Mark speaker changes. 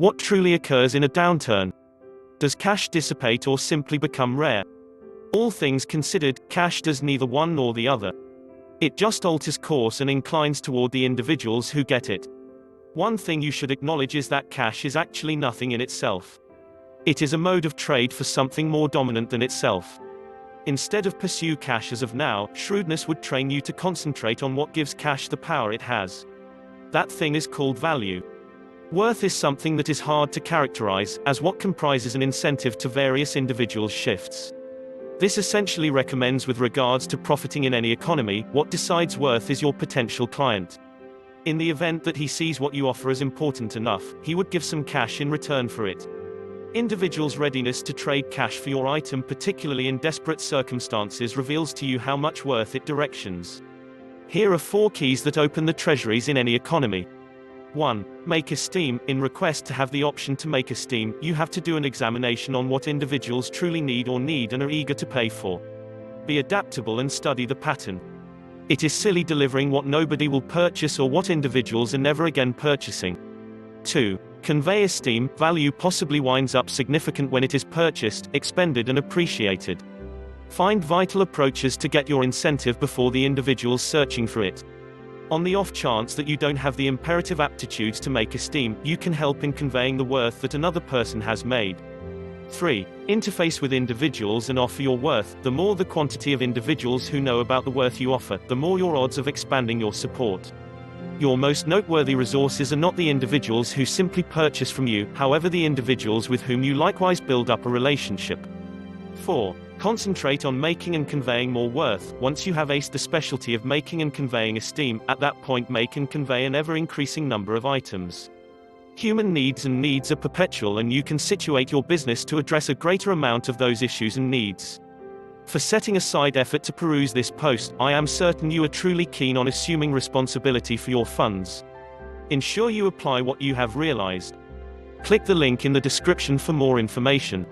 Speaker 1: What truly occurs in a downturn? Does cash dissipate or simply become rare? All things considered, cash does neither one nor the other. It just alters course and inclines toward the individuals who get it. One thing you should acknowledge is that cash is actually nothing in itself. It is a mode of trade for something more dominant than itself. Instead of pursue cash as of now, shrewdness would train you to concentrate on what gives cash the power it has. That thing is called value. Worth is something that is hard to characterize, as what comprises an incentive to various individuals shifts. This essentially recommends with regards to profiting in any economy, what decides worth is your potential client. In the event that he sees what you offer as important enough, he would give some cash in return for it. Individuals' readiness to trade cash for your item, particularly in desperate circumstances, reveals to you how much worth it directions. Here are 4 keys that open the treasuries in any economy. 1. Make esteem. In request to have the option to make esteem, you have to do an examination on what individuals truly need and are eager to pay for. Be adaptable and study the pattern. It is silly delivering what nobody will purchase or what individuals are never again purchasing. 2. Convey esteem. Value possibly winds up significant when it is purchased, expended and appreciated. Find vital approaches to get your incentive before the individuals searching for it. On the off chance that you don't have the imperative aptitudes to make esteem, you can help in conveying the worth that another person has made. 3. Interface with individuals and offer your worth. The more the quantity of individuals who know about the worth you offer, the more your odds of expanding your support. Your most noteworthy resources are not the individuals who simply purchase from you, however the individuals with whom you likewise build up a relationship. 4. Concentrate on making and conveying more worth. Once you have aced the specialty of making and conveying esteem, at that point make and convey an ever-increasing number of items. Human needs are perpetual, and you can situate your business to address a greater amount of those issues and needs. For setting aside effort to peruse this post, I am certain you are truly keen on assuming responsibility for your funds. Ensure you apply what you have realized. Click the link in the description for more information.